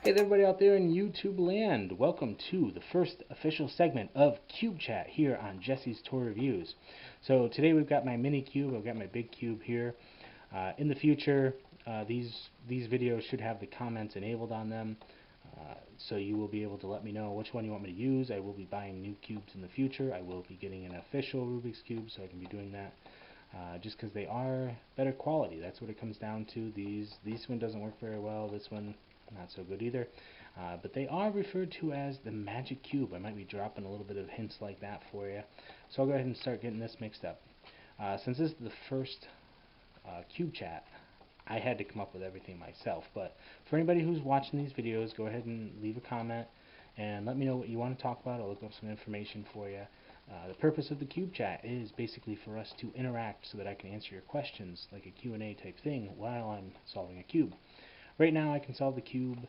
Hey there, everybody out there in YouTube land. Welcome to the first official segment of Cube Chat here on Jesse's Toy Reviews. So today we've got my mini cube, I've got my big cube here. In the future, these videos should have the comments enabled on them, so you will be able to let me know which one you want me to use. I will be buying new cubes in the future. I will be getting an official Rubik's Cube, so I can be doing that. Just because they are better quality, that's what it comes down to. This one doesn't work very well. This one not so good either. But they are referred to as the Magic Cube. I might be dropping a little bit of hints like that for you. So I'll go ahead and start getting this mixed up. Since this is the first Cube Chat, I had to come up with everything myself. But for anybody who's watching these videos, go ahead and leave a comment and let me know what you want to talk about. I'll look up some information for you. The purpose of the Cube Chat is basically for us to interact so that I can answer your questions like a Q&A type thing while I'm solving a cube. Right now I can solve the cube.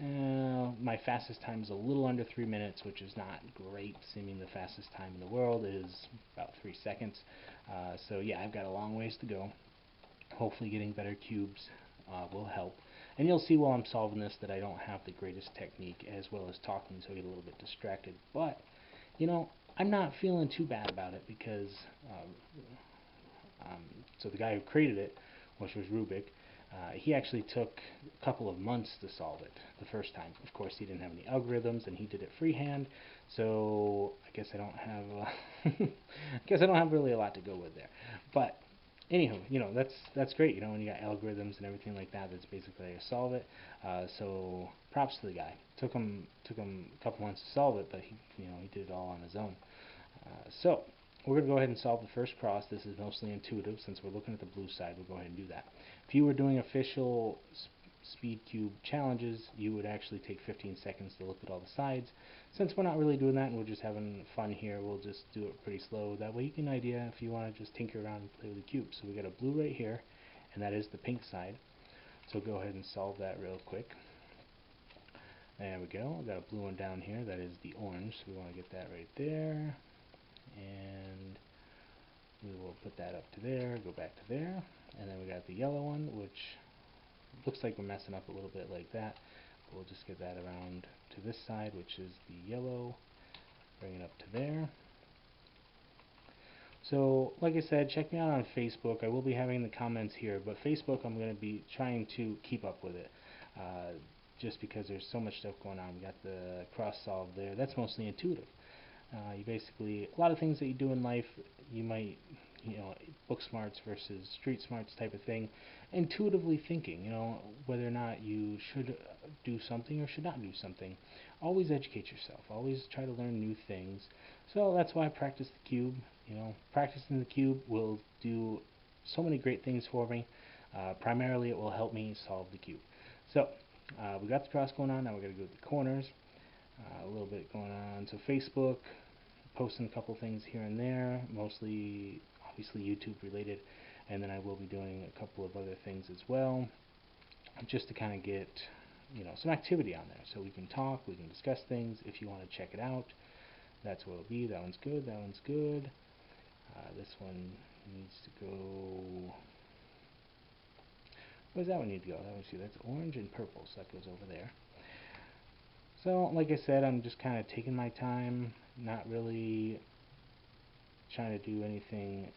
My fastest time is a little under 3 minutes, which is not great. Seeming the fastest time in the world is about 3 seconds. So yeah, I've got a long ways to go. Hopefully getting better cubes will help. And you'll see while I'm solving this that I don't have the greatest technique as well as talking, so I get a little bit distracted. But, you know, I'm not feeling too bad about it because so the guy who created it, which was Rubik, he actually took a couple of months to solve it the first time. Of course, he didn't have any algorithms, and he did it freehand. So I guess I don't have, I guess I don't have really a lot to go with there. But anywho, you know, that's great. You know, when you got algorithms and everything like that, that's basically how you solve it. So props to the guy. Took him a couple months to solve it, but he did it all on his own. So we're going to go ahead and solve the first cross. This is mostly intuitive. Since we're looking at the blue side, we'll go ahead and do that. If you were doing official speed cube challenges, you would actually take 15 seconds to look at all the sides. Since we're not really doing that and we're just having fun here, we'll just do it pretty slow. That way you get an idea if you want to just tinker around and play with the cube. So we got a blue right here, and that is the pink side. So go ahead and solve that real quick. There we go. Got a blue one down here. That is the orange. So we want to get that right there. And we will put that up to there, go back to there, and then we got the yellow one, which looks like we're messing up a little bit like that. We'll just get that around to this side, which is the yellow, bring it up to there. So, like I said, check me out on Facebook. I will be having the comments here, but Facebook I'm going to be trying to keep up with it. Just because there's so much stuff going on. We got the cross solve there. That's mostly intuitive. You basically, a lot of things that you do in life, you might, book smarts versus street smarts type of thing, intuitively thinking, whether or not you should do something or should not do something. Always educate yourself. Always try to learn new things. So that's why I practice the cube. Practicing the cube will do so many great things for me. Primarily, it will help me solve the cube. So we got the cross going on. Now we're going to go to the corners. A little bit going on. So Facebook, posting a couple things here and there, mostly obviously YouTube related, and then I will be doing a couple of other things as well, just to kind of get some activity on there, so we can talk, we can discuss things. If you want to check it out, that's what it'll be. That one's good. That one's good. This one needs to go. Where does that one need to go? That one, see, that's orange and purple, so that goes over there. So, like I said, I'm just kind of taking my time, not really trying to do anything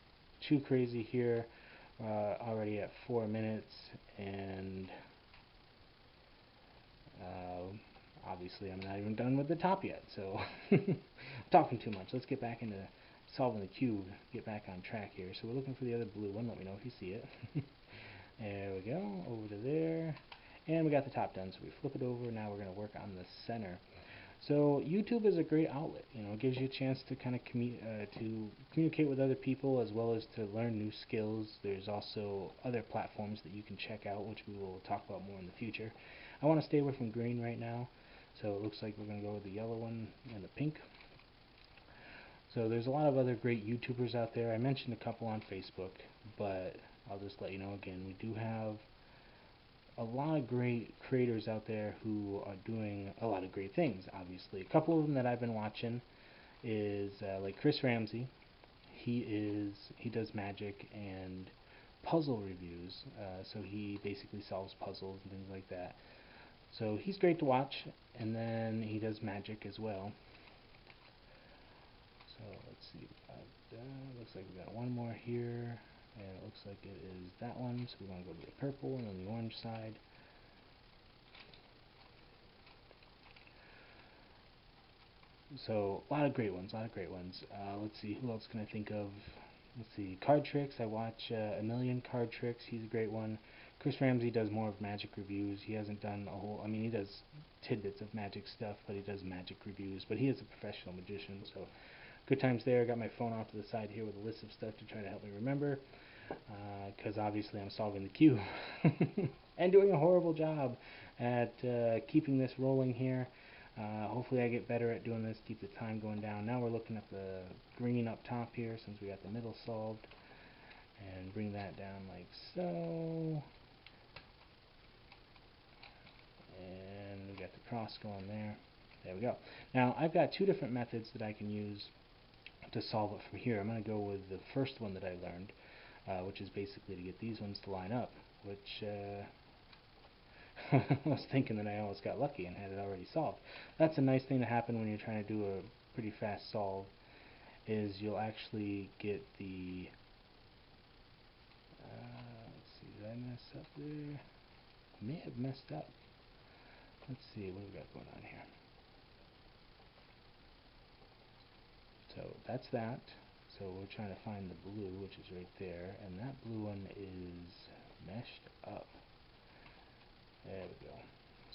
too crazy here. Already at 4 minutes, and obviously I'm not even done with the top yet, so I'm talking too much. Let's get back into solving the cube, get back on track here. So we're looking for the other blue one. Let me know if you see it. There we go, over to there. And we got the top done, so we flip it over. Now we're going to work on the center. So YouTube is a great outlet. It gives you a chance to kind of communicate with other people as well as to learn new skills. There's also other platforms that you can check out, which we will talk about more in the future. I want to stay away from green right now, so it looks like we're going to go with the yellow one and the pink. So there's a lot of other great YouTubers out there. I mentioned a couple on Facebook, but I'll just let you know again, we do have a lot of great creators out there who are doing a lot of great things, obviously. A couple of them that I've been watching is like Chris Ramsey. He does magic and puzzle reviews, so he basically solves puzzles and things like that. So he's great to watch, and then he does magic as well. So let's see, looks like we got one more here, and it looks like it is that one, so we want to go to the purple and then the orange side. So a lot of great ones, let's see, who else can I think of? Let's see, Card Tricks. I watch a million Card Tricks. He's a great one. Chris Ramsey does more of magic reviews. He hasn't done a whole, I mean, he does tidbits of magic stuff, but he does magic reviews. But he is a professional magician, so good times there. I got my phone off to the side here with a list of stuff to try to help me remember, because obviously I'm solving the cube and doing a horrible job at keeping this rolling here. Hopefully I get better at doing this, keep the time going down. Now we're looking at the green up top here since we got the middle solved, and bring that down like so. And we got the cross going there. There we go. Now I've got two different methods that I can use to solve it from here. I'm going to go with the first one that I learned, which is basically to get these ones to line up, which I was thinking that I almost got lucky and had it already solved. That's a nice thing to happen when you're trying to do a pretty fast solve, is you'll actually get the, let's see, did I mess up there? I may have messed up. Let's see, what do we got going on here? So that's that. So we're trying to find the blue, which is right there, and that blue one is meshed up. There we go.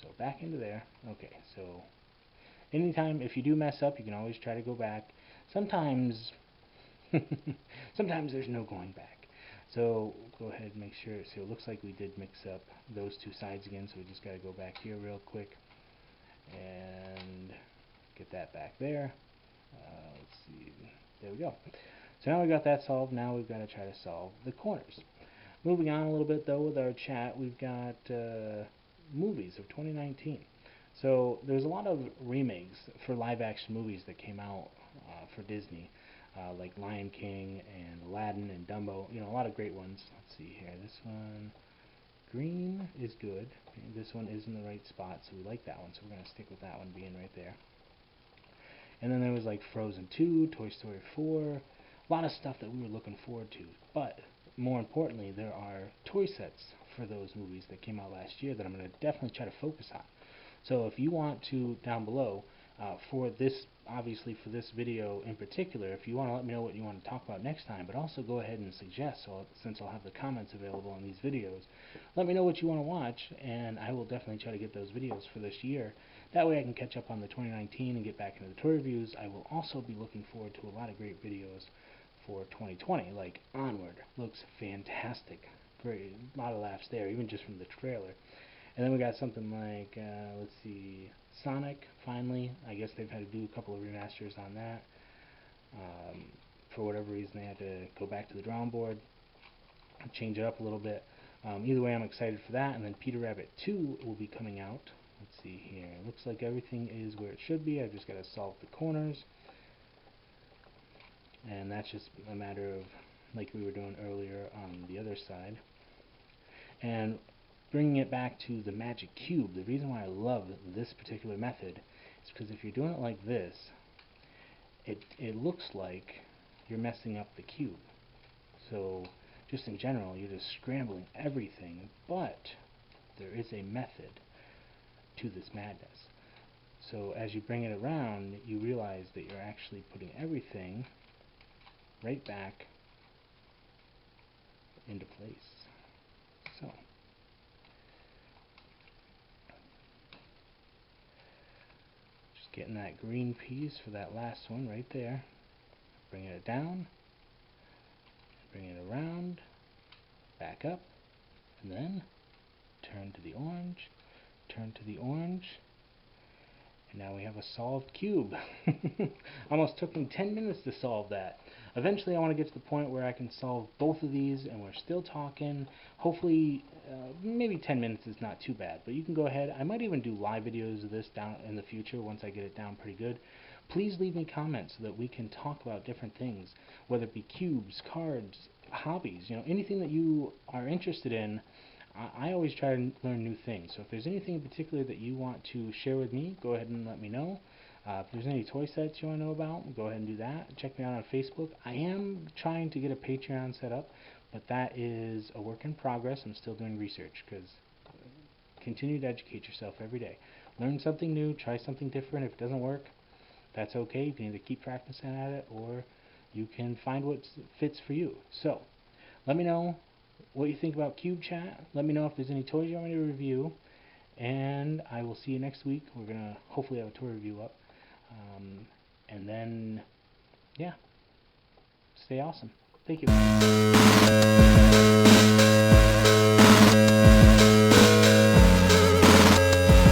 So back into there. Okay, so anytime, if you do mess up, you can always try to go back. Sometimes, sometimes there's no going back. So go ahead and make sure. So it looks like we did mix up those two sides again, so we just got to go back here real quick and get that back there. Let's see. There we go. So now we got that solved. Now we've got to try to solve the corners. Moving on a little bit though with our chat, we've got movies of 2019. So there's a lot of remakes for live action movies that came out for Disney, like Lion King and Aladdin and Dumbo. You know, a lot of great ones. Let's see here. This one, green is good. This one is in the right spot, so we like that one. So we're going to stick with that one being right there. And then there was like Frozen 2, Toy Story 4, a lot of stuff that we were looking forward to. But more importantly, there are toy sets for those movies that came out last year that I'm going to definitely try to focus on. So if you want to, down below, for this, obviously for this video in particular, if you want to let me know what you want to talk about next time, but also go ahead and suggest, so since I'll have the comments available on these videos, let me know what you want to watch, and I will definitely try to get those videos for this year. That way I can catch up on the 2019 and get back into the toy reviews. I will also be looking forward to a lot of great videos for 2020, like Onward. Looks fantastic. Great, a lot of laughs there, even just from the trailer. And then we got something like, let's see, Sonic, finally. I guess they've had to do a couple of remasters on that. For whatever reason, they had to go back to the drawing board, change it up a little bit. Either way, I'm excited for that. And then Peter Rabbit 2 will be coming out. Let's see here. Looks like everything is where it should be. I've just got to solve the corners. And that's just a matter of, like we were doing earlier on the other side. And bringing it back to the magic cube, the reason why I love this particular method is because if you're doing it like this, it looks like you're messing up the cube. So just in general, you're just scrambling everything, but there is a method to this madness. So as you bring it around, you realize that you're actually putting everything right back into place. So just getting that green piece for that last one right there, bringing it down, bring it around, back up, and then turn to the orange, turn to the orange, and now we have a solved cube. Almost took me 10 minutes to solve that. Eventually I want to get to the point where I can solve both of these and we're still talking. Hopefully, maybe 10 minutes is not too bad, but you can go ahead. I might even do live videos of this down in the future once I get it down pretty good. Please leave me comments so that we can talk about different things, whether it be cubes, cards, hobbies, you know, anything that you are interested in. I always try to learn new things. So if there's anything in particular that you want to share with me, go ahead and let me know. If there's any toy sets you want to know about, go ahead and do that. Check me out on Facebook. I am trying to get a Patreon set up, but that is a work in progress. I'm still doing research, because continue to educate yourself every day. Learn something new, try something different. If it doesn't work, that's okay. You can either keep practicing at it, or you can find what fits for you. So, let me know what you think about Cube Chat. Let me know if there's any toys you want me to review. And I will see you next week. We're going to hopefully have a toy review up. And then, yeah, stay awesome. Thank you.